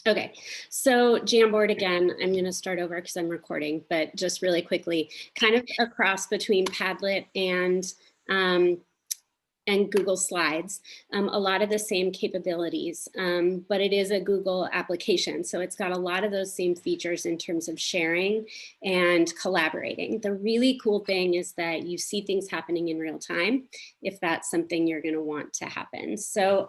Okay, so Jamboard again, I'm going to start over because I'm recording, but just really quickly, kind of a cross between Padlet um, and Google Slides, a lot of the same capabilities, but it is a Google application. So it's got a lot of those same features in terms of sharing and collaborating. The really cool thing is that you see things happening in real time, if that's something you're gonna want to happen. So,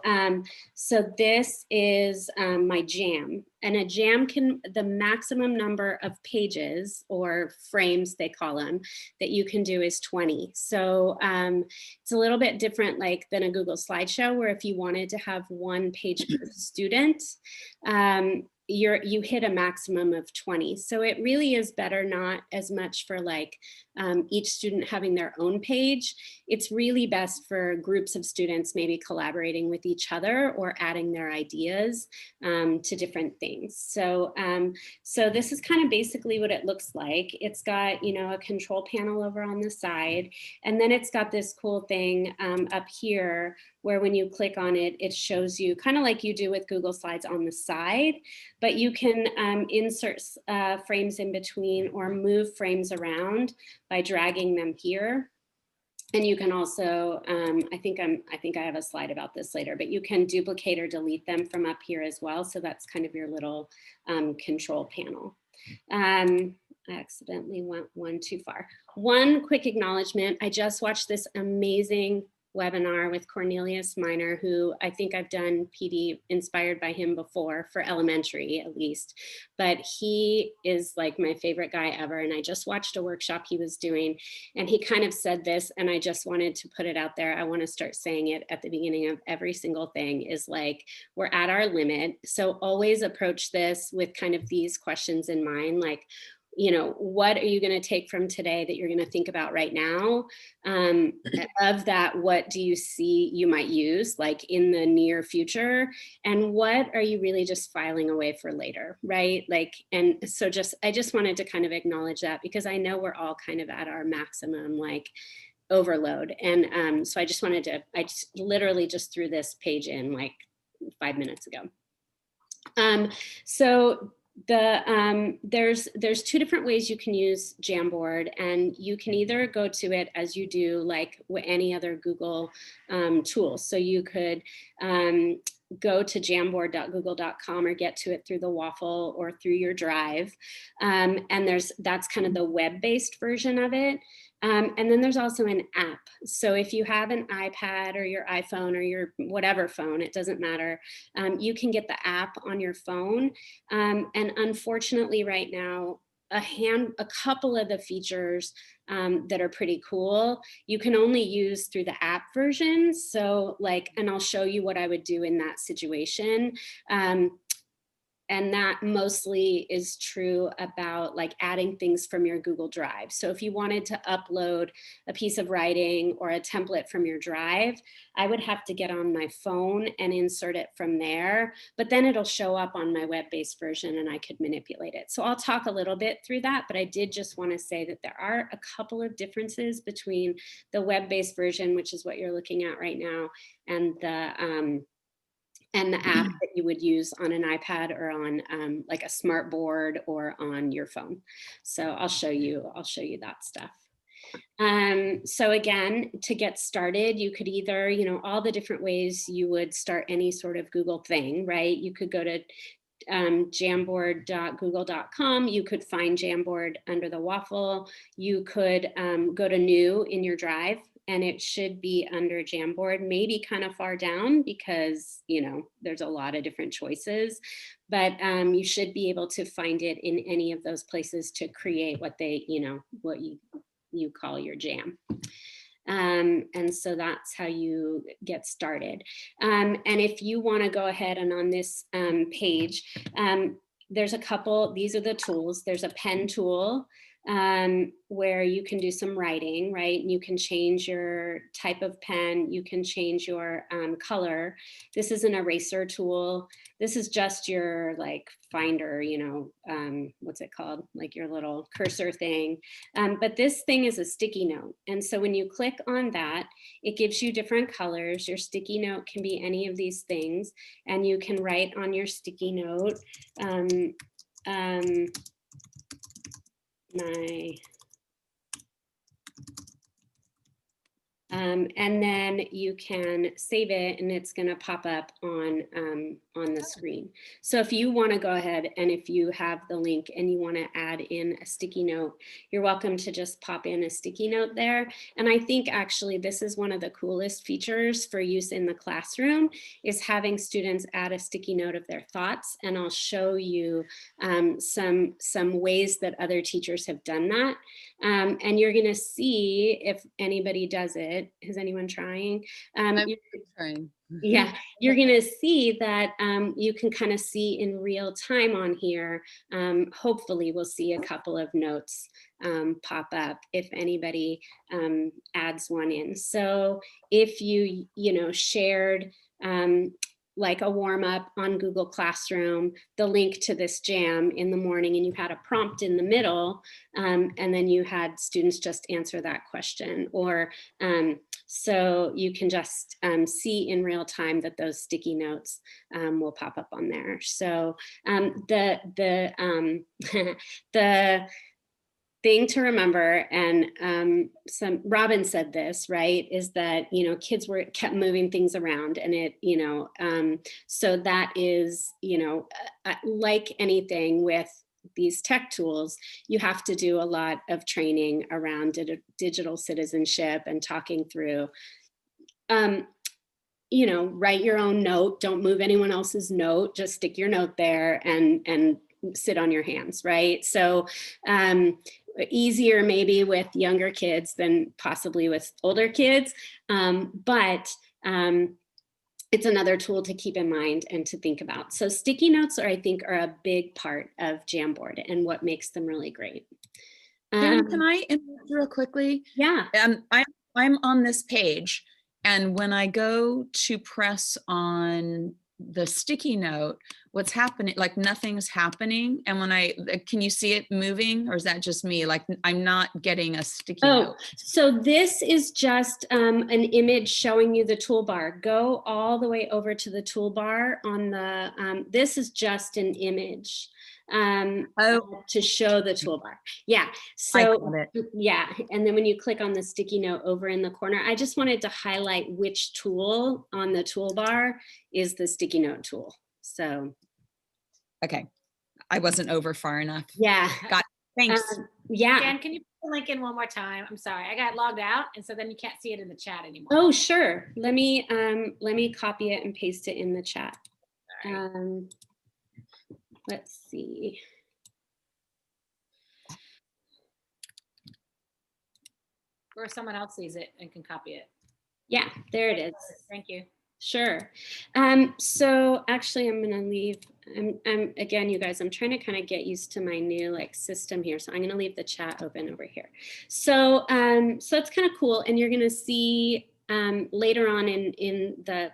so this is my jam. And a jam can, the maximum number of pages or frames, they call them, that you can do is 20. So it's a little bit different like than a Google slideshow, where if you wanted to have one page per student, you hit a maximum of 20. So it really is better not as much for like each student having their own page. It's really best for groups of students maybe collaborating with each other or adding their ideas to different things. So, so this is kind of basically what it looks like. It's got, you know, a control panel over on the side, and then it's got this cool thing up here where when you click on it, it shows you kind of like you do with Google Slides on the side, but you can insert frames in between or move frames around by dragging them here. And you can also, I think I have a slide about this later, but you can duplicate or delete them from up here as well. So that's kind of your little control panel. I accidentally went one too far. One quick acknowledgement. I just watched this amazing webinar with Cornelius Miner, who I think I've done PD inspired by him before for elementary at least, but he is like my favorite guy ever. And I just watched a workshop he was doing and he kind of said this, and I just wanted to put it out there. I want to start saying it at the beginning of every single thing is like, we're at our limit. So always approach this with kind of these questions in mind, like, you know, what are you going to take from today that you're going to think about right now? Of that, what do you see you might use like in the near future? And what are you really just filing away for later, right? Like, and so I just wanted to kind of acknowledge that because I know we're all kind of at our maximum like overload. And so I just wanted to, I just literally just threw this page in like 5 minutes ago. So there's two different ways you can use Jamboard, and you can either go to it as you do like any other Google tool. So you could go to jamboard.google.com or get to it through the waffle or through your drive. And that's kind of the web-based version of it. And then there's also an app. So if you have an iPad or your iPhone or your whatever phone, it doesn't matter. You can get the app on your phone. And unfortunately right now, a couple of the features that are pretty cool, you can only use through the app version. So like, and I'll show you what I would do in that situation. And that mostly is true about like adding things from your Google Drive. So if you wanted to upload a piece of writing or a template from your Drive, I would have to get on my phone and insert it from there, but then it'll show up on my web-based version and I could manipulate it. So I'll talk a little bit through that, but I did just want to say that there are a couple of differences between the web-based version, which is what you're looking at right now, and the app that you would use on an iPad or on like a smart board or on your phone. So I'll show you that stuff. So again, to get started, you could either, you know, all the different ways you would start any sort of Google thing, right? You could go to jamboard.google.com. You could find Jamboard under the waffle. You could go to new in your drive, and it should be under Jamboard, maybe kind of far down because, you know, there's a lot of different choices, but you should be able to find it in any of those places to create what they, you know, what you call your jam. And so that's how you get started. And if you want to go ahead and on this page, there's a couple, these are the tools. There's a pen tool. where you can do some writing, right? And you can change your type of pen, you can change your color. This is an eraser tool. This is just your like finder, you know, what's it called? Like your little cursor thing. But this thing is a sticky note. And so when you click on that, it gives you different colors. Your sticky note can be any of these things, and you can write on your sticky note, and then you can save it, and it's going to pop up on the screen. So if you want to go ahead, and if you have the link and you want to add in a sticky note, you're welcome to just pop in a sticky note there. And I think actually this is one of the coolest features for use in the classroom, is having students add a sticky note of their thoughts. And I'll show you some ways that other teachers have done that. And you're going to see if anybody does it. Is anyone trying? I'm trying. Yeah, you're going to see that you can kind of see in real time on here. Hopefully we'll see a couple of notes pop up if anybody adds one in. So if you shared like a warm up on Google Classroom, the link to this jam in the morning, and you had a prompt in the middle, and then you had students just answer that question, or so you can just see in real time that those sticky notes will pop up on there. So the thing to remember, and Robin said this, right, is that, kids kept moving things around, and it, so that is, like anything with these tech tools, you have to do a lot of training around digital citizenship and talking through, write your own note, don't move anyone else's note, just stick your note there and sit on your hands, right? So easier maybe with younger kids than possibly with older kids, but it's another tool to keep in mind and to think about. So sticky notes I think are a big part of Jamboard and what makes them really great. Jen, can I interrupt real quickly? Yeah. I'm on this page, and when I go to press on the sticky note, what's happening, like nothing's happening. And when can you see it moving, or is that just me? Like I'm not getting a sticky note. So this is just an image showing you the toolbar. Go all the way over to the toolbar on the, this is just an image to show the toolbar. Yeah. So yeah. And then when you click on the sticky note over in the corner, I just wanted to highlight which tool on the toolbar is the sticky note tool. So. Okay. I wasn't over far enough. Yeah. Got it. Thanks. Yeah. Jen, can you put the link in one more time? I'm sorry, I got logged out, and so then you can't see it in the chat anymore. Oh, sure. Let me copy it and paste it in the chat. Let's see. Or someone else sees it and can copy it. Yeah, there it is. Thank you. Sure. So actually I'm going to leave, again, you guys, I'm trying to kind of get used to my new system here. So I'm going to leave the chat open over here. So, so it's kind of cool. And you're going to see later on in the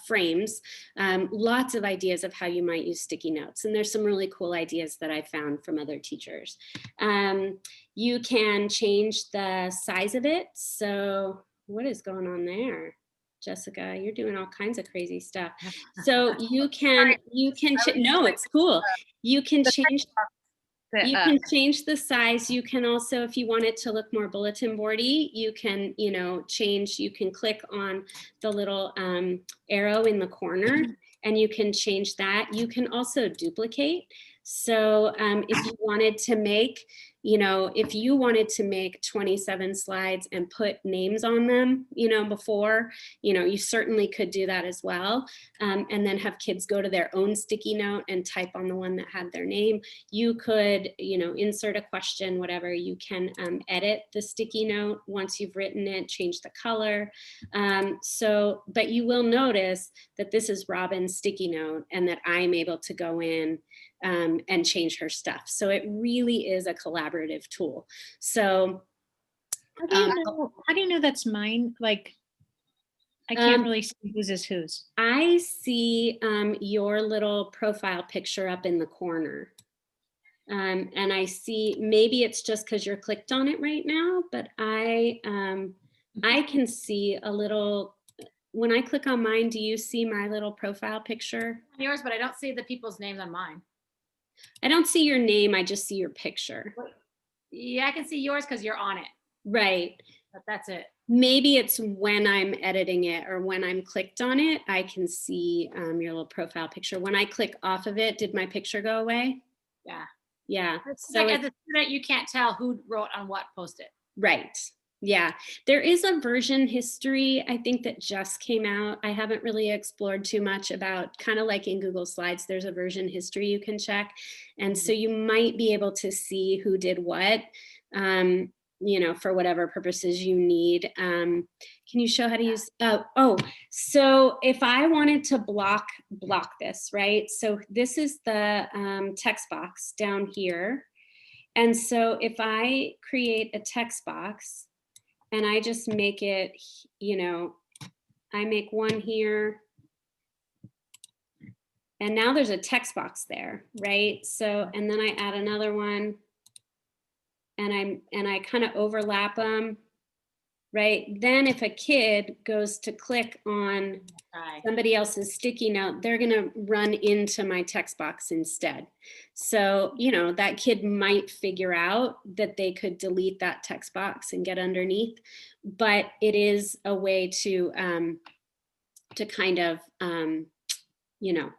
frames, lots of ideas of how you might use sticky notes. And there's some really cool ideas that I found from other teachers. You can change the size of it. So what is going on there? Jessica, you're doing all kinds of crazy stuff. So you can no, it's cool. You can change the size. You can also, if you want it to look more bulletin boardy, you can, you can click on the little arrow in the corner and you can change that. You can also duplicate. So if you wanted to make, if you wanted to make 27 slides and put names on them, before, you certainly could do that as well. And then have kids go to their own sticky note and type on the one that had their name. You could, insert a question, whatever. You can edit the sticky note once you've written it, change the color. But you will notice that this is Robin's sticky note and that I'm able to go in and change her stuff. So it really is a collaborative collaborative tool. So How do you know that's mine? Like, I can't really see whose is whose. I see your little profile picture up in the corner. And I see, maybe it's just because you're clicked on it right now, but I can see a little, when I click on mine, do you see my little profile picture? Yours, but I don't see the people's names on mine. I don't see your name, I just see your picture. Yeah, I can see yours because you're on it, Right. but that's it. Maybe it's when I'm editing it or when I'm clicked on it, I can see your little profile picture. When I click off of it, did my picture go away? Yeah. Yeah. It's So like as a student, you can't tell who wrote on what post-it. right. Yeah. There is a version history, I think, that just came out. I haven't really explored too much about, kind of like in Google Slides, there's a version history you can check. And so you might be able to see who did what, you know, for whatever purposes you need. Can you show how to use, so if I wanted to block this, right? So this is the text box down here. And so if I create a text box and I just make it, you know, I make one here. And now there's a text box there, right? So, and then I add another one and I kind of overlap them, right? Then if a kid goes to click on somebody else's sticky note, they're going to run into my text box instead. So, you know, that kid might figure out that they could delete that text box and get underneath, but it is a way to kind of, you know,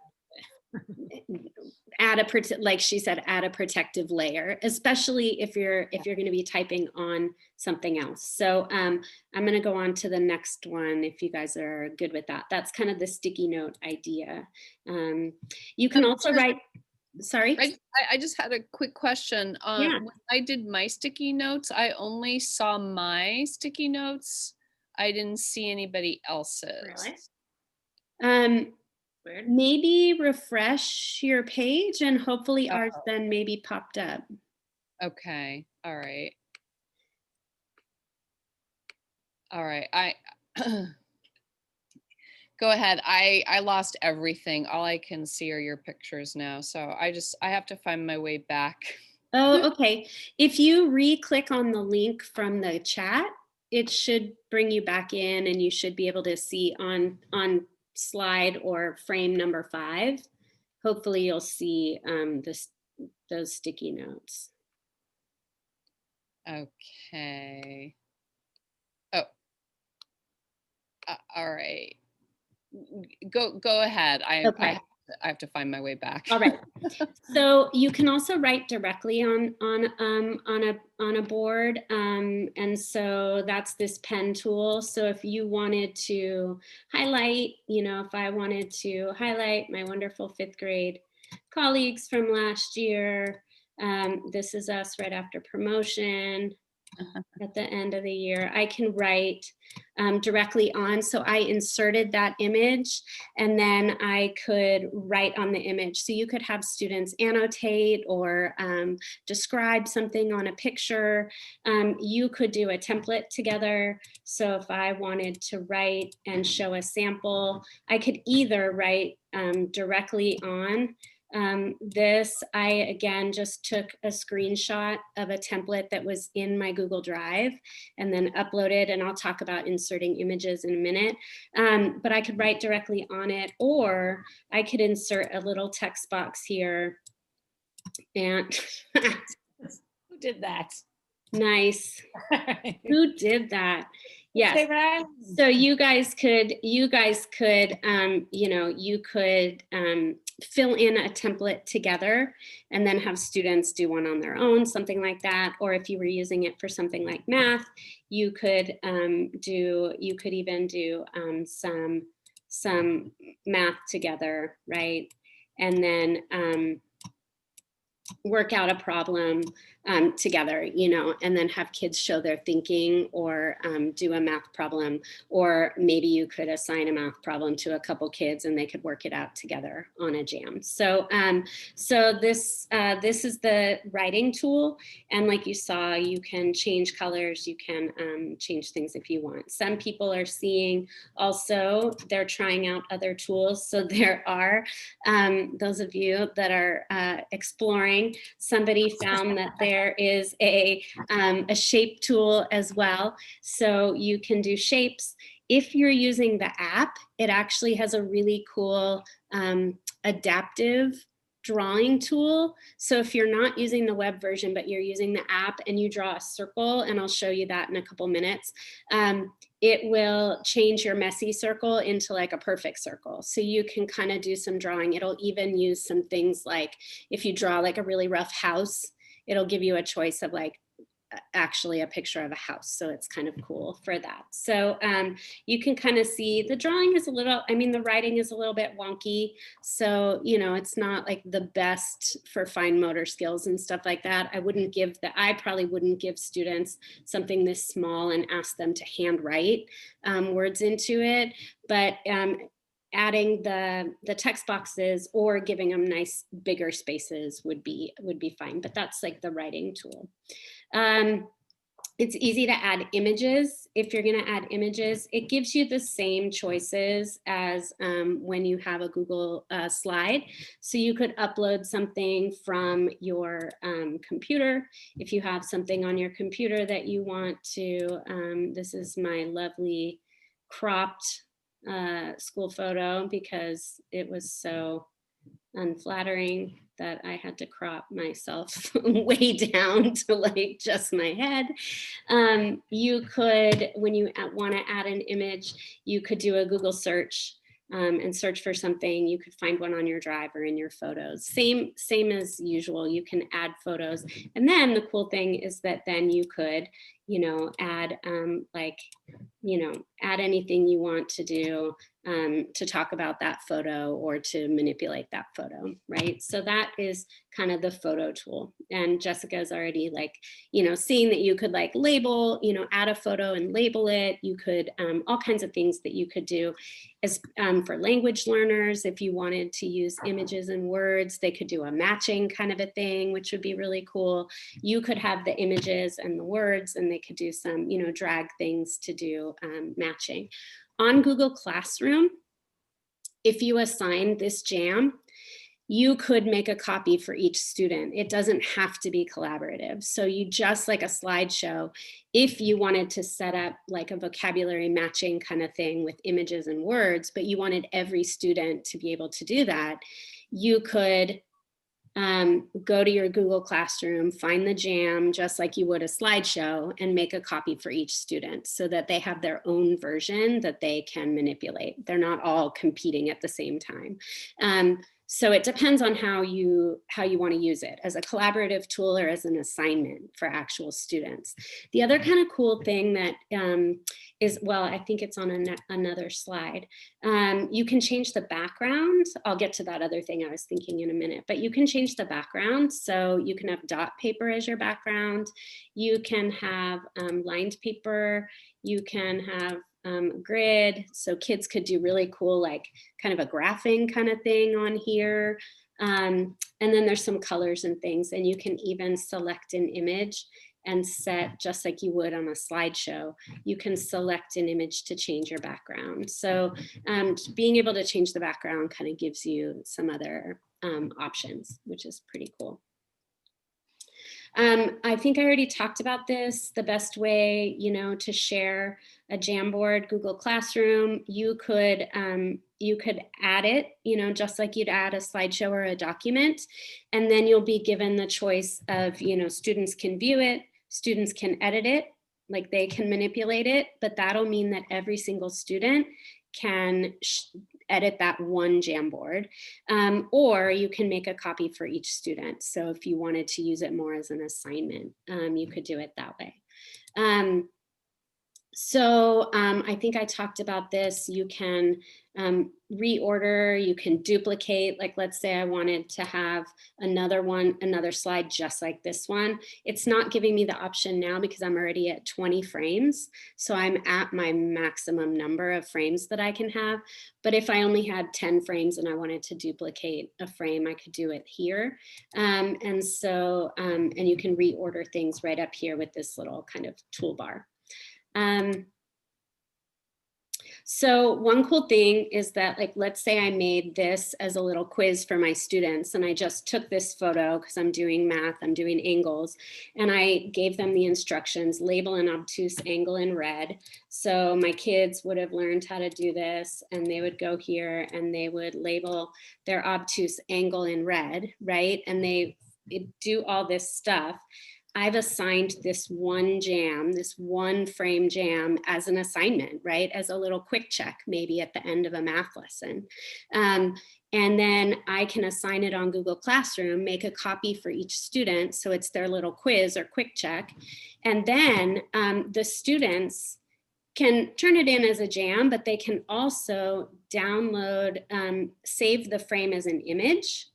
like she said, add a protective layer, especially if you're going to be typing on something else. So I'm going to go on to the next one if you guys are good with that. That's kind of the sticky note idea. You can also write, sorry. I just had a quick question. Yeah. When I did my sticky notes, I only saw my sticky notes. I didn't see anybody else's. Really? Weird. Maybe refresh your page and hopefully ours then maybe popped up. Okay. All right. All right. I go ahead. I lost everything. All I can see are your pictures now. So I have to find my way back. Oh, okay. If you re-click on the link from the chat, it should bring you back in and you should be able to see on slide or frame number 5. Hopefully you'll see those sticky notes. Okay. Oh. All right. Go ahead. Okay. I have to find my way back. All right. So you can also write directly on a board, and so that's this pen tool. So if you wanted to highlight, you know, if I wanted to highlight my wonderful 5th grade colleagues from last year, this is us right after promotion. At the end of the year, I can write directly on. So I inserted that image and then I could write on the image. So you could have students annotate or describe something on a picture. You could do a template together. So if I wanted to write and show a sample, I could either write directly on this. I, again, just took a screenshot of a template that was in my Google Drive and then uploaded, and I'll talk about inserting images in a minute. But I could write directly on it, or I could insert a little text box here. And Who did that? Nice. Who did that? Yes. Favorite island. So you guys could, you know, you could fill in a template together and then have students do one on their own, something like that. Or if you were using it for something like math, you could even do some math together, right? And then work out a problem together, you know, and then have kids show their thinking or do a math problem, or maybe you could assign a math problem to a couple kids and they could work it out together on a jam. So this is the writing tool, and like you saw, you can change colors, you can change things if you want. Some people are seeing also, they're trying out other tools. So there are those of you that are exploring, somebody found that there is a shape tool as well. So you can do shapes. If you're using the app, it actually has a really cool adaptive drawing tool. So if you're not using the web version, but you're using the app and you draw a circle, and I'll show you that in a couple minutes, it will change your messy circle into like a perfect circle. So you can kind of do some drawing. It'll even use some things like if you draw like a really rough house, it'll give you a choice of like actually a picture of a house. So it's kind of cool for that. So you can kind of see the drawing is a little, I mean, the writing is a little bit wonky. So, you know, it's not like the best for fine motor skills and stuff like that. I probably wouldn't give students something this small and ask them to handwrite words into it. But adding the text boxes or giving them nice bigger spaces would be fine. But that's like the writing tool. It's easy to add images. If you're going to add images, it gives you the same choices as when you have a Google slide. So you could upload something from your computer. If you have something on your computer that you want to, this is my lovely cropped school photo because it was so unflattering that I had to crop myself way down to like just my head. You could, when you want to add an image, you could do a Google search and search for something. You could find one on your drive or in your photos. Same as usual, you can add photos. And then the cool thing is that then you could, you know, add add anything you want to do to talk about that photo or to manipulate that photo, right? So that is kind of the photo tool. And Jessica's already like, you know, seeing that you could like label, you know, add a photo and label it. You could, all kinds of things that you could do. As for language learners, if you wanted to use images and words, they could do a matching kind of a thing, which would be really cool. You could have the images and the words, and they could do some, you know, drag things to do matching. On Google Classroom, if you assign this jam, you could make a copy for each student. It doesn't have to be collaborative. So you just like a slideshow, if you wanted to set up like a vocabulary matching kind of thing with images and words, but you wanted every student to be able to do that, you could go to your Google Classroom, find the jam just like you would a slideshow, and make a copy for each student so that they have their own version that they can manipulate. They're not all competing at the same time. So it depends on how you want to use it, as a collaborative tool or as an assignment for actual students. The other kind of cool thing that is, well, I think it's on another slide. You can change the background. I'll get to that other thing I was thinking in a minute, but you can change the background. So you can have dot paper as your background. You can have lined paper. You can have grid, so kids could do really cool, like kind of a graphing kind of thing on here. And then there's some colors and things, and you can even select an image and set, just like you would on a slideshow, you can select an image to change your background. So being able to change the background kind of gives you some other options, which is pretty cool. I think I already talked about this. The best way, you know, to share a Jamboard, Google Classroom, you could add it, you know, just like you'd add a slideshow or a document, and then you'll be given the choice of, you know, students can view it, students can edit it, like they can manipulate it, but that'll mean that every single student can edit that one Jamboard, or you can make a copy for each student. So if you wanted to use it more as an assignment, you could do it that way. I think I talked about this. You can reorder, you can duplicate. Like, let's say I wanted to have another slide just like this one. It's not giving me the option now because I'm already at 20 frames. So I'm at my maximum number of frames that I can have. But if I only had 10 frames and I wanted to duplicate a frame, I could do it here. And you can reorder things right up here with this little kind of toolbar. So one cool thing is that, like, let's say I made this as a little quiz for my students, and I just took this photo because I'm doing math, I'm doing angles, and I gave them the instructions, label an obtuse angle in red. So my kids would have learned how to do this, and they would go here and they would label their obtuse angle in red, right? And they do all this stuff. I've assigned this one jam, this one frame jam as an assignment, right? As a little quick check, maybe at the end of a math lesson. And then I can assign it on Google Classroom, make a copy for each student. So it's their little quiz or quick check. And then the students can turn it in as a jam, but they can also download, save the frame as an image.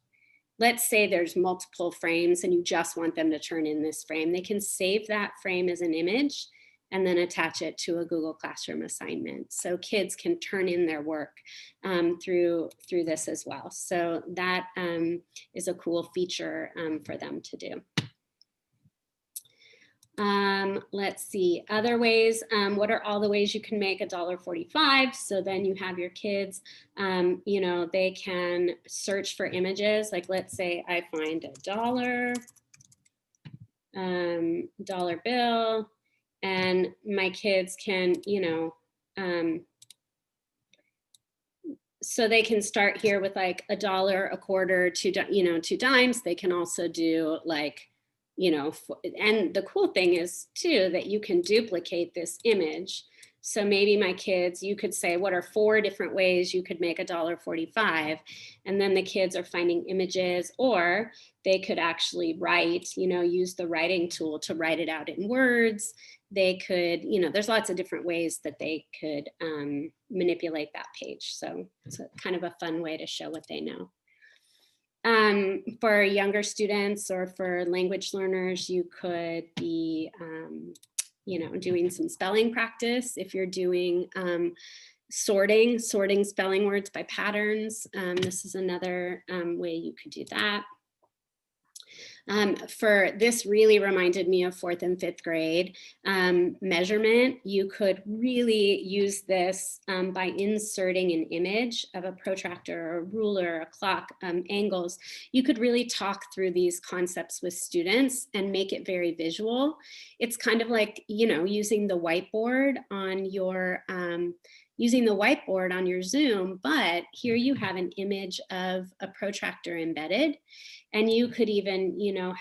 Let's say there's multiple frames and you just want them to turn in this frame. They can save that frame as an image and then attach it to a Google Classroom assignment. So kids can turn in their work through this as well. So that is a cool feature for them to do. Let's see, other ways. What are all the ways you can make $1.45? So then you have your kids, you know, they can search for images. Like, let's say I find a dollar bill, and my kids can, you know, so they can start here with like $1, a quarter, 2 dimes. They can also do like, you know, and the cool thing is too that you can duplicate this image. So maybe my kids, you could say, what are 4 different ways you could make $1.45? And then the kids are finding images, or they could actually write, you know, use the writing tool to write it out in words. They could, you know, there's lots of different ways that they could manipulate that page. So it's kind of a fun way to show what they know. For younger students or for language learners, you could be, you know, doing some spelling practice. If you're doing sorting spelling words by patterns, this is another way you could do that. For this really reminded me of 4th and 5th grade measurement. You could really use this by inserting an image of a protractor or a ruler, a clock, angles. You could really talk through these concepts with students and make it very visual. It's kind of like, you know, using the whiteboard on your Zoom, but here you have an image of a protractor embedded. And you could even, you know,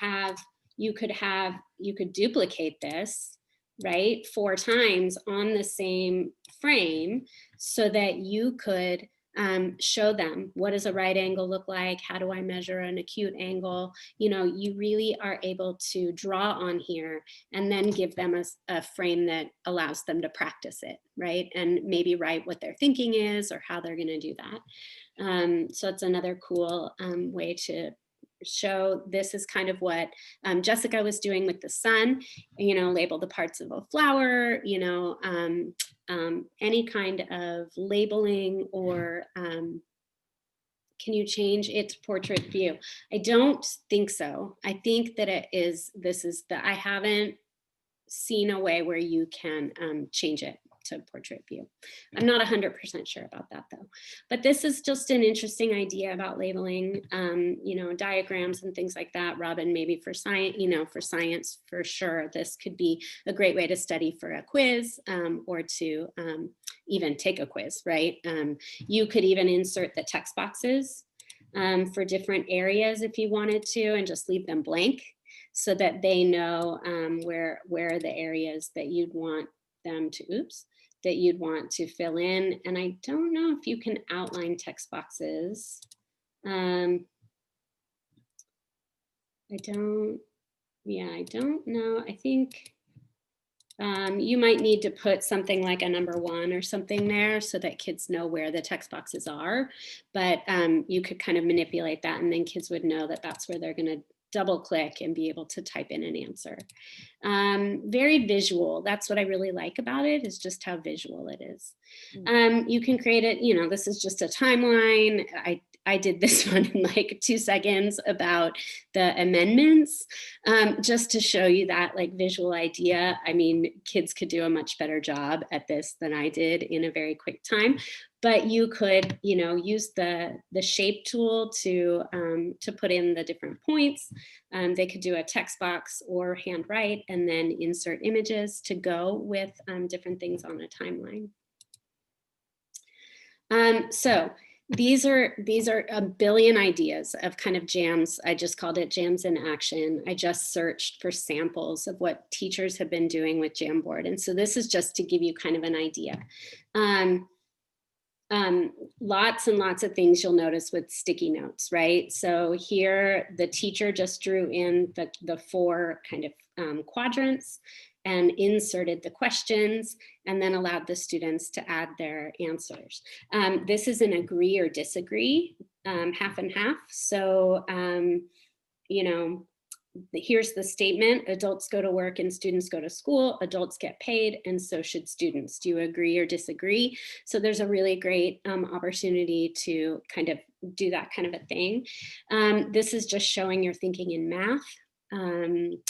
you could duplicate this, right, 4 times on the same frame so that you could show them, what does a right angle look like? How do I measure an acute angle? You know, you really are able to draw on here and then give them a frame that allows them to practice it, right? And maybe write what their thinking is or how they're going to do that. So it's another cool way to show. This is kind of what Jessica was doing with the sun, you know, label the parts of a flower, you know, any kind of labeling, or can you change it to portrait view? I don't think so. I think that I haven't seen a way where you can change it to portrait view. I'm not 100% sure about that though. But this is just an interesting idea about labeling, you know, diagrams and things like that. Robin, maybe for science, you know, for science for sure, this could be a great way to study for a quiz or to even take a quiz, right? You could even insert the text boxes for different areas if you wanted to, and just leave them blank so that they know where the areas that you'd want them to, that you'd want to fill in. And I don't know if you can outline text boxes. I don't know. I think You might need to put something like a number 1 or something there so that kids know where the text boxes are. But you could kind of manipulate that, and then kids would know that that's where they're going to double click and be able to type in an answer. Very visual. That's what I really like about it, is just how visual it is. You can create it, you know, this is just a timeline. I did this one in like 2 seconds about the amendments, just to show you that like visual idea. I mean, kids could do a much better job at this than I did in a very quick time. But you could, you know, use the shape tool to put in the different points. They could do a text box or handwrite, and then insert images to go with different things on a timeline. So these are a billion ideas of kind of jams. I just called it Jams in Action. I just searched for samples of what teachers have been doing with Jamboard. And so this is just to give you kind of an idea. Lots and lots of things you'll notice with sticky notes, right? So here the teacher just drew in the 4 kind of quadrants and inserted the questions, and then allowed the students to add their answers. This is an agree or disagree, half and half. So, you know, here's the statement: adults go to work and students go to school, adults get paid, and so should students. Do you agree or disagree? So there's a really great opportunity to kind of do that kind of a thing. This is just showing your thinking in math.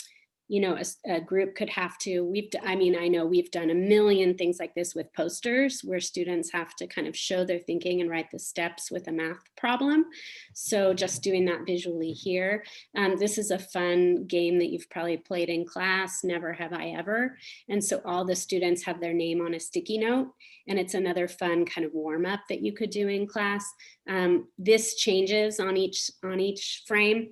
You know, a group could have to, I mean, I know we've done a million things like this with posters where students have to kind of show their thinking and write the steps with a math problem. So just doing that visually here. This is a fun game that you've probably played in class, Never Have I Ever. And so all the students have their name on a sticky note, and it's another fun kind of warm up that you could do in class. This changes on each frame,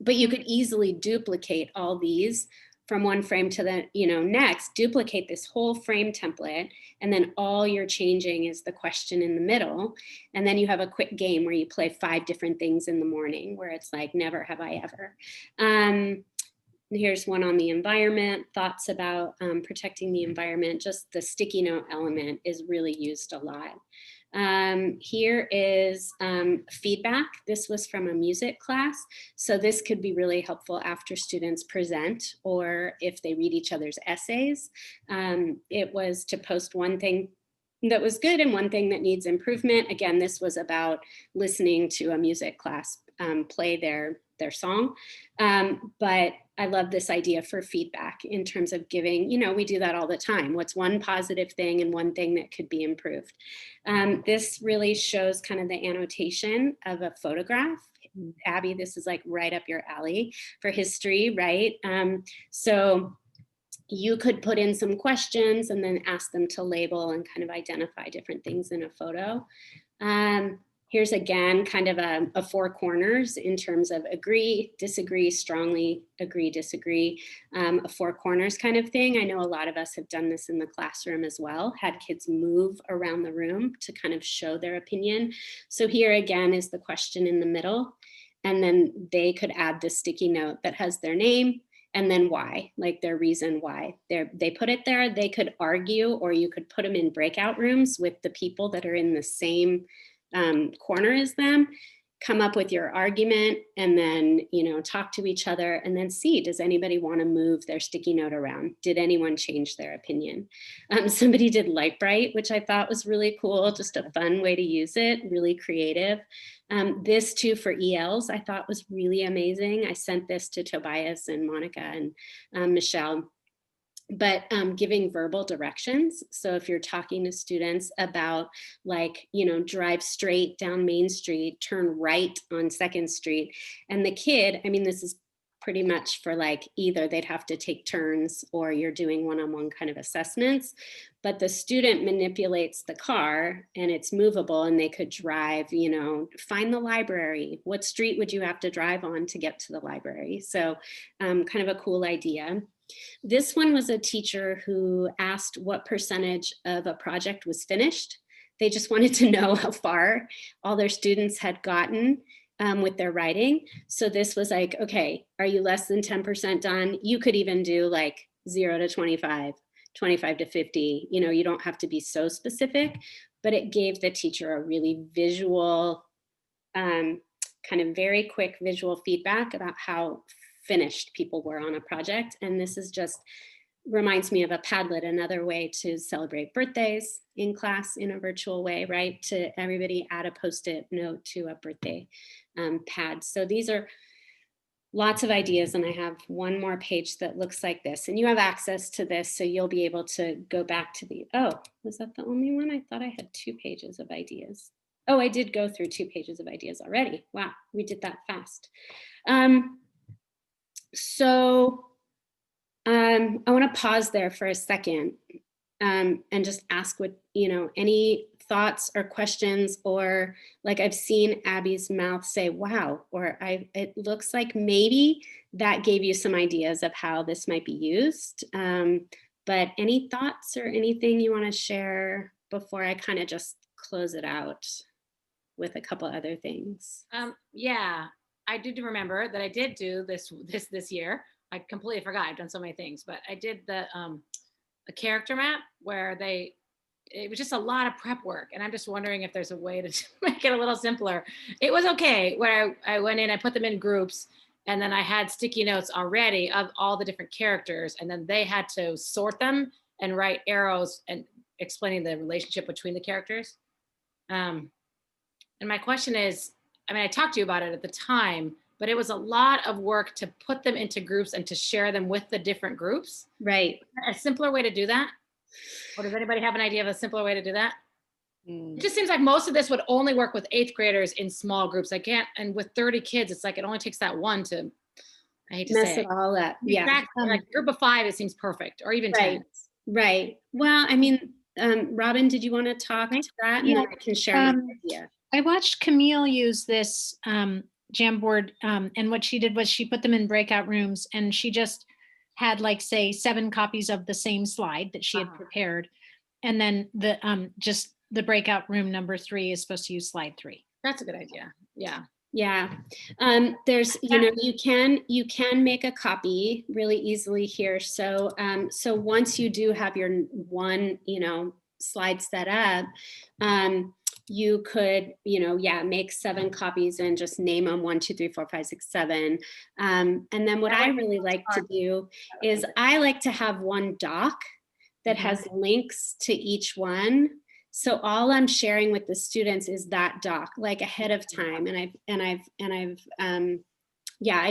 but you could easily duplicate all these from one frame to the next, duplicate this whole frame template, and then all you're changing is the question in the middle. And then you have a quick game where you play 5 different things in the morning, where it's like, never have I ever. Here's one on the environment, thoughts about protecting the environment. Just the sticky note element is really used a lot. Here is feedback. This was from a music class. So this could be really helpful after students present, or if they read each other's essays. It was to post one thing that was good and one thing that needs improvement. Again, this was about listening to a music class play their song. But I love this idea for feedback in terms of giving, we do that all the time. What's one positive thing and one thing that could be improved? This really shows kind of the annotation of a photograph. Abby, this is like right up your alley for history, right? So you could put in some questions and then ask them to label and kind of identify different things in a photo. Here's again kind of a 4 corners in terms of agree, disagree, strongly, agree, disagree, a 4 corners kind of thing. I know a lot of us have done this in the classroom as well, had kids move around the room to kind of show their opinion. So here again is the question in the middle, and then they could add the sticky note that has their name and then why, like their reason why they put it there. They could argue, or you could put them in breakout rooms with the people that are in the same corner as them, come up with your argument, and then talk to each other, and then see, does anybody want to move their sticky note around? Did anyone change their opinion? Somebody did Light Bright, which I thought was really cool, just a fun way to use it, really creative. This too for ELs I thought was really amazing. I sent this to Tobias and Monica and Michelle. But giving verbal directions. So if you're talking to students about drive straight down Main Street, turn right on 2nd Street, and the kid, I mean, this is pretty much for either they'd have to take turns or you're doing one-on-one kind of assessments, but the student manipulates the car and it's movable, and they could drive, find the library. What street would you have to drive on to get to the library? So kind of a cool idea. This one was a teacher who asked what percentage of a project was finished. They just wanted to know how far all their students had gotten with their writing. So this was like, okay, are you less than 10% done? You could even do 0 to 25, 25 to 50. You know, you don't have to be so specific, but it gave the teacher a really visual, kind of very quick visual feedback about how finished people were on a project. And this is just reminds me of a Padlet, another way to celebrate birthdays in class in a virtual way, right? To everybody add a Post-it note to a birthday pad. So these are lots of ideas, and I have one more page that looks like this, and you have access to this, so you'll be able to go back to the, oh, was that the only one? I thought I had 2 pages of ideas. Oh, I did go through 2 pages of ideas already. Wow, we did that fast. I want to pause there for a second and just ask what, you know, any thoughts or questions, or like I've seen Abby's mouth say, wow, or it looks like maybe that gave you some ideas of how this might be used. But any thoughts or anything you want to share before I kind of just close it out with a couple other things? Yeah, I did remember that I did do this year. I completely forgot. I've done so many things, but I did the a character map where it was just a lot of prep work, and I'm just wondering if there's a way to make it a little simpler. It was okay where I went in, I put them in groups, and then I had sticky notes already of all the different characters, and then they had to sort them and write arrows and explaining the relationship between the characters. And my question is, I mean, I talked to you about it at the time, but it was a lot of work to put them into groups and to share them with the different groups. Right. A simpler way to do that? Or does anybody have an idea of a simpler way to do that? It just seems like most of this would only work with 8th graders in small groups. I can't, and with 30 kids, it's like it only takes that one to, I hate to Mess say it all up. Yeah. Like a group of 5, it seems perfect, or even 10. Right. Well, I mean, Robin, did you want to talk to that? And Yeah. then I can share my idea. I watched Camille use this Jamboard, and what she did was she put them in breakout rooms, and she just had, like, say 7 copies of the same slide that she had prepared, and then just the breakout room number 3 is supposed to use slide 3. That's a good idea. Yeah. Yeah. There's, you know, you can make a copy really easily here. So, so once you do have your one, you know, slide set up, you could, you know, make 7 copies and just name them 1, 2, 3, 4, 5, 6, 7. And then what I really like to do is I like to have one doc that has links to each one. So all I'm sharing with the students is that doc, like, ahead of time. And I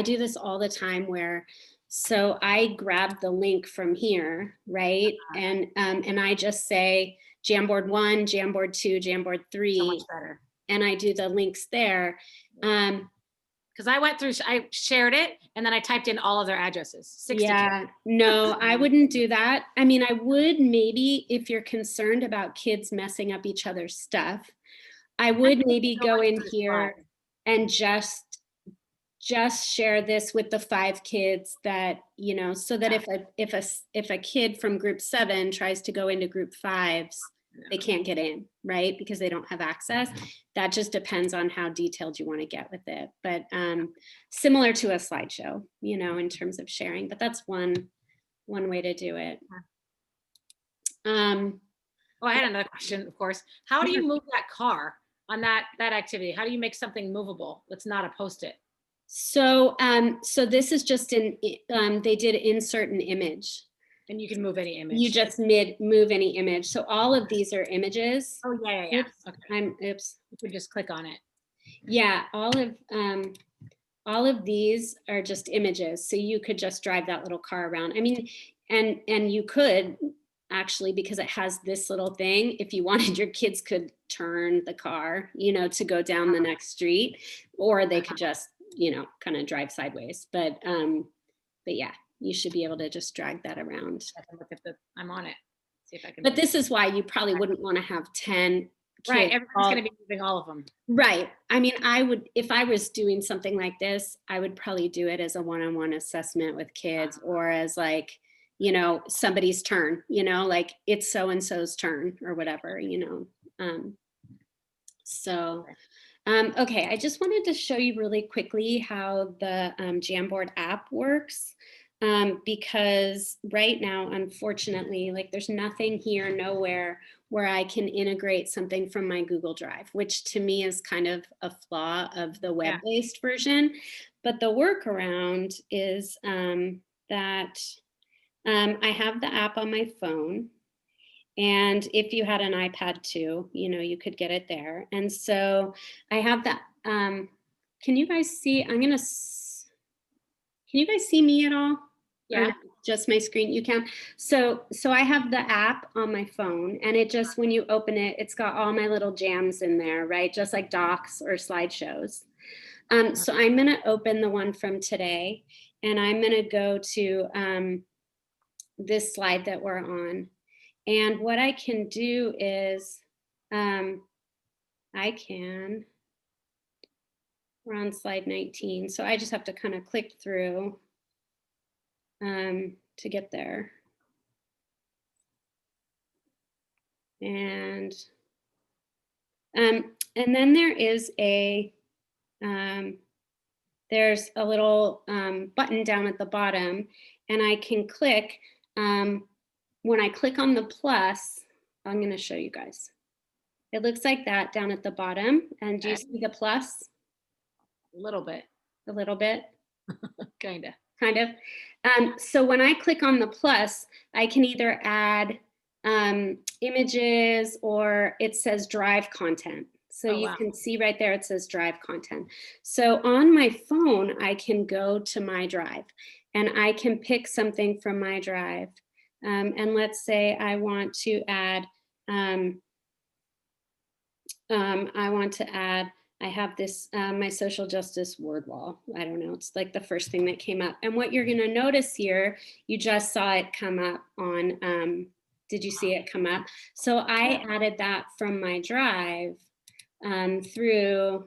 do this all the time where, so I grab the link from here, right? And I just say Jamboard 1, Jamboard 2, Jamboard 3, So much better. and I do the links there. Because I shared it, and then I typed in all of their addresses. 60 Yeah, no, I wouldn't do that. I mean, I would maybe, if you're concerned about kids messing up each other's stuff, I would maybe go in here and just share this with the 5 kids that, you know, so that if a kid from group 7 tries to go into group 5's, they can't get in, right? Because they don't have access. That just depends on how detailed you want to get with it. But similar to a slideshow, you know, in terms of sharing, but that's one way to do it. Oh, I had another question, of course. How do you move that car on that activity? How do you make something movable that's not a Post-it? So, so this is just they did insert an image. And you can move any image. You just move any image. So all of these are images. Oh, yeah. Oops, Okay. Oops. You could just click on it. Yeah, all of these are just images. So you could just drive that little car around. I mean, and you could actually, because it has this little thing, if you wanted, your kids could turn the car, you know, to go down the next street, or they could just, you know, kind of drive sideways. But yeah, you should be able to just drag that around. I can look at I'm on it. See if I can. But this is why you probably wouldn't want to have 10 kids. Right, everyone's going to be moving all of them. Right. I mean, I would, if I was doing something like this, I would probably do it as a one-on-one assessment with kids, or as, like, you know, somebody's turn, you know, like it's so-and-so's turn or whatever, you know. Okay, I just wanted to show you really quickly how the Jamboard app works. because right now, unfortunately, like there's nothing here, nowhere where I can integrate something from my Google Drive, which to me is kind of a flaw of the web-based version. But the workaround is that I have the app on my phone. And if you had an iPad too, you know, you could get it there. And so I have that. Can you guys see? Can you guys see me at all? Yeah. Or just my screen? You can. So I have the app on my phone, and it just, when you open it, it's got all my little jams in there, right? Just like docs or slideshows. So I'm going to open the one from today, and I'm going to go to this slide that we're on. And what I can do is we're on slide 19. So I just have to kind of click through to get there. And then there is there's a little button down at the bottom, and I can click. When I click on the plus, I'm going to show you guys. It looks like that down at the bottom. And do you see the plus? A little bit. A little bit. Kind of. Kind of. So when I click on the plus, I can either add images, or it says drive content. So you can see right there, it says drive content. So on my phone, I can go to my drive, and I can pick something from my drive. And let's say I want to add, I have this, my social justice word wall. I don't know, it's like the first thing that came up. And what you're gonna notice here, you just saw it come up on, did you see it come up? So I added that from my drive through,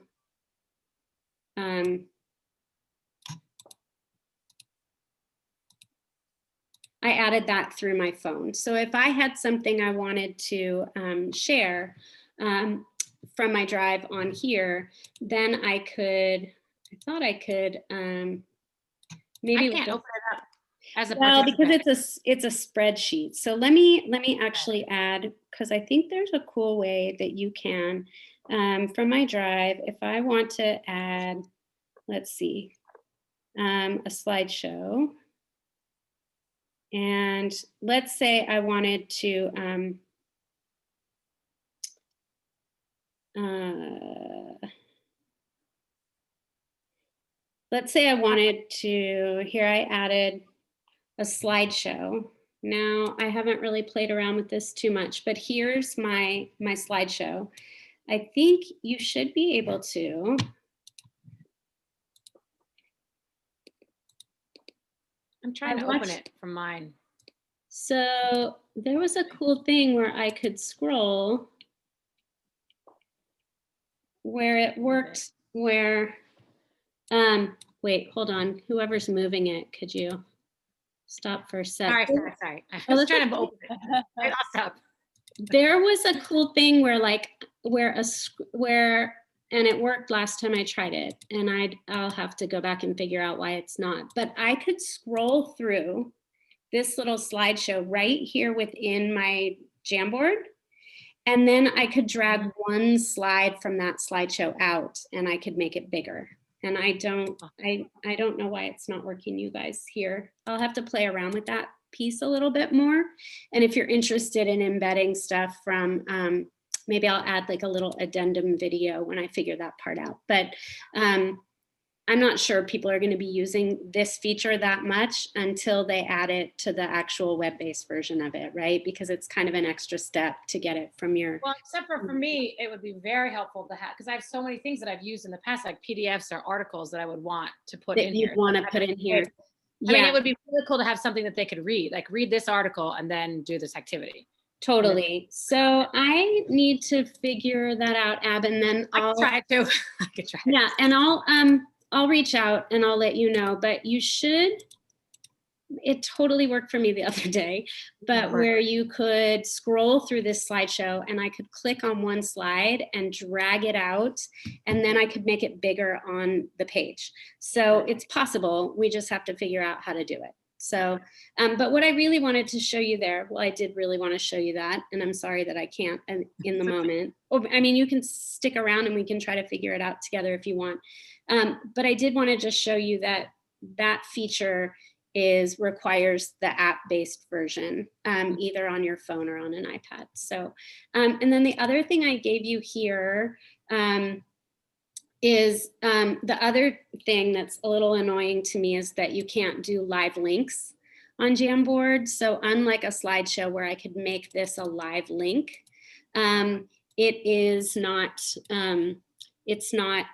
I added that through my phone. So if I had something I wanted to share from my drive on here, then I thought I could maybe. I can't open it up as a well, because participant. it's a spreadsheet. So let me actually add, because I think there's a cool way that you can from my drive, if I want to add, let's see, a slideshow. And let's say I wanted to, let's say I wanted to, here I added a slideshow. Now I haven't really played around with this too much, but here's my slideshow. I think you should be able to. I'm trying to open it from mine. So there was a cool thing where I could scroll, where it worked, where, wait, hold on. Whoever's moving it, could you stop for a sec? Sorry. I was trying to open it. I'll stop. There was a cool thing where and it worked last time I tried it, and I'll have to go back and figure out why it's not, but I could scroll through this little slideshow right here within my Jamboard, and then I could drag one slide from that slideshow out, and I could make it bigger. And I don't know why it's not working, you guys, here. I'll have to play around with that piece a little bit more. And if you're interested in embedding stuff from, maybe I'll add like a little addendum video when I figure that part out. But I'm not sure people are going to be using this feature that much until they add it to the actual web-based version of it, right? Because it's kind of an extra step to get it from your. Well, except for me, it would be very helpful to have, because I have so many things that I've used in the past, like PDFs or articles that I would want to put in here. That you want to put in here. I mean, it would be really cool to have something that they could read, like read this article and then do this activity. Totally. So I need to figure that out, Ab, and then I'll try it too. I could try it. Yeah, and I'll reach out and I'll let you know, but you should, it totally worked for me the other day, but where you could scroll through this slideshow and I could click on one slide and drag it out, and then I could make it bigger on the page. So it's possible, we just have to figure out how to do it. So, but what I really wanted to show you there, well, I did really want to show you that, and I'm sorry that I can't in the moment. Oh, I mean, you can stick around and we can try to figure it out together if you want. But I did want to just show you that that feature requires the app-based version, either on your phone or on an iPad. So, and then the other thing I gave you here is the other thing that's a little annoying to me is that you can't do live links on Jamboard. So unlike a slideshow where I could make this a live link, it is not, it's not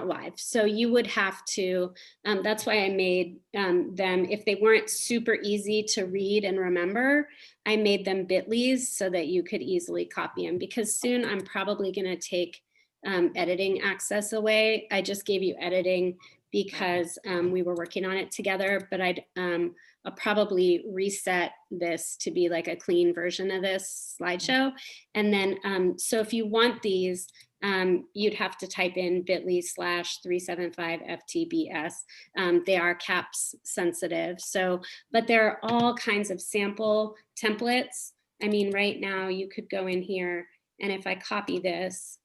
live. So you would have to, that's why I made them, if they weren't super easy to read and remember, I made them bit.lys so that you could easily copy them, because soon I'm probably gonna take editing access away. I just gave you editing because we were working on it together, but I'll probably reset this to be like a clean version of this slideshow. And then, so if you want these, you'd have to type in bit.ly/375FTBS. They are caps sensitive. So, but there are all kinds of sample templates. I mean, right now you could go in here, and if I copy this,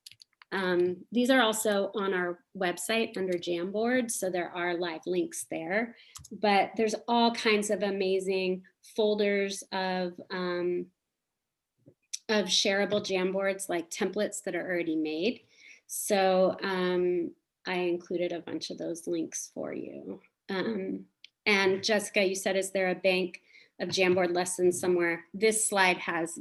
these are also on our website under Jamboard, so there are live links there, but there's all kinds of amazing folders of shareable Jamboards, like templates that are already made. So I included a bunch of those links for you. And Jessica, you said, is there a bank of Jamboard lessons somewhere? This slide has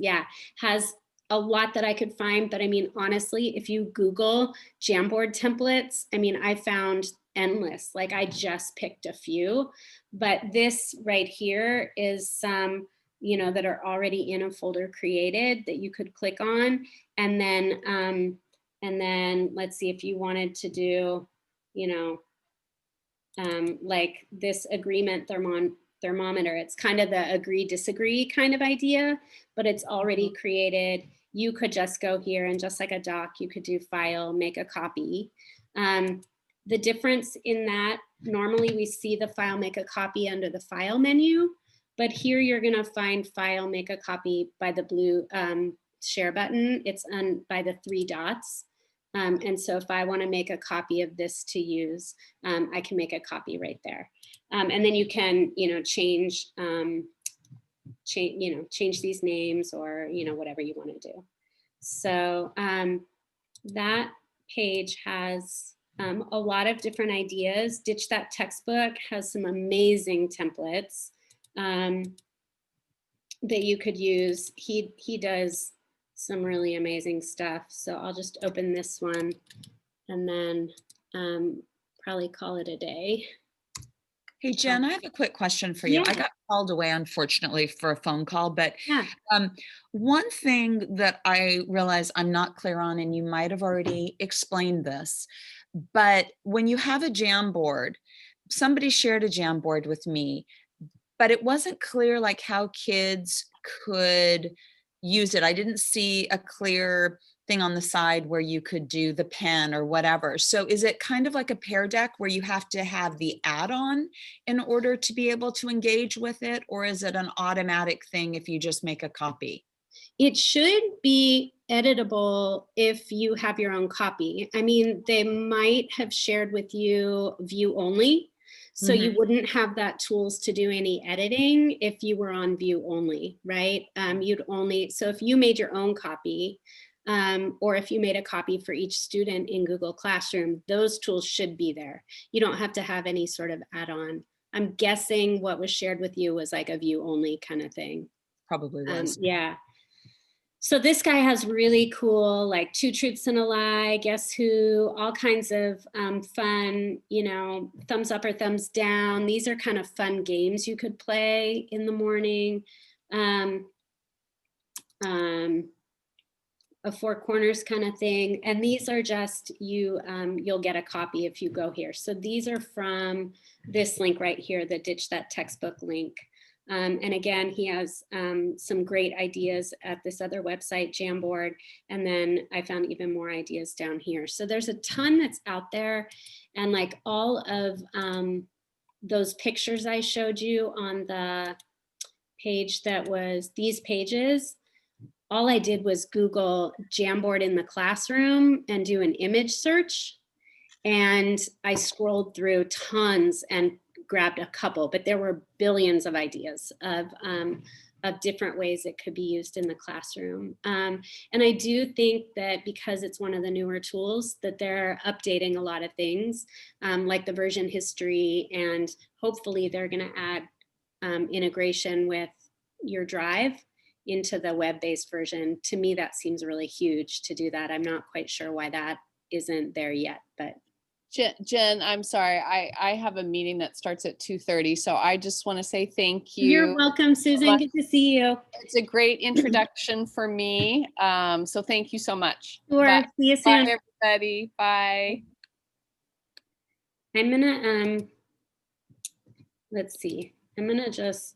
a lot that I could find, but I mean, honestly, if you Google Jamboard templates, I mean, I found endless. Like, I just picked a few, but this right here is some, you know, that are already in a folder created that you could click on. And then let's see, if you wanted to do, you know, like this agreement thermometer, it's kind of the agree disagree kind of idea, but it's already created. You could just go here and just like a doc, you could do file, make a copy. The difference in that, normally we see the file, make a copy under the file menu, but here you're gonna find file, make a copy by the blue share button. It's by the 3 dots. And so if I wanna make a copy of this to use, I can make a copy right there. And then you can, you know, change these names, or, you know, whatever you want to do. So that page has a lot of different ideas. Ditch That Textbook has some amazing templates that you could use. He does some really amazing stuff. So I'll just open this one and then probably call it a day. Hey, Jen, I have a quick question for you. Yeah. I got called away, unfortunately, for a phone call, but Yeah. one thing that I realize I'm not clear on, and you might have already explained this, but when you have a Jamboard, somebody shared a Jamboard with me, but it wasn't clear like how kids could use it. I didn't see a clear thing on the side where you could do the pen or whatever. So is it kind of like a Pear Deck where you have to have the add-on in order to be able to engage with it? Or is it an automatic thing if you just make a copy? It should be editable if you have your own copy. I mean, they might have shared with you view only, so you wouldn't have that tools to do any editing if you were on view only, right? You'd only, so if you made your own copy, or if you made a copy for each student in Google Classroom, those tools should be there. You don't have to have any sort of add-on. I'm guessing what was shared with you was like a view only kind of thing. Probably was. Yeah. So this guy has really cool, like 2 truths and a lie, guess who, all kinds of fun, you know, thumbs up or thumbs down. These are kind of fun games you could play in the morning. A 4 corners kind of thing. And these are just, you'll get a copy if you go here. So these are from this link right here, the Ditch That Textbook link. And again, he has some great ideas at this other website, Jamboard. And then I found even more ideas down here. So there's a ton that's out there. And like all of those pictures I showed you on the page that was these pages, all I did was Google Jamboard in the classroom and do an image search. And I scrolled through tons and grabbed a couple, but there were billions of ideas of different ways it could be used in the classroom. And I do think that because it's one of the newer tools, that they're updating a lot of things, like the version history, and hopefully they're going to add integration with your Drive into the web-based version. To me, that seems really huge to do that. I'm not quite sure why that isn't there yet, but. Jen, I'm sorry. I have a meeting that starts at 2:30, so I just want to say thank you. You're welcome, Susan. Good to see you. It's a great introduction for me. So thank you so much. Sure. Bye. See you soon. Bye, everybody. Bye. I'm gonna let's see. I'm gonna just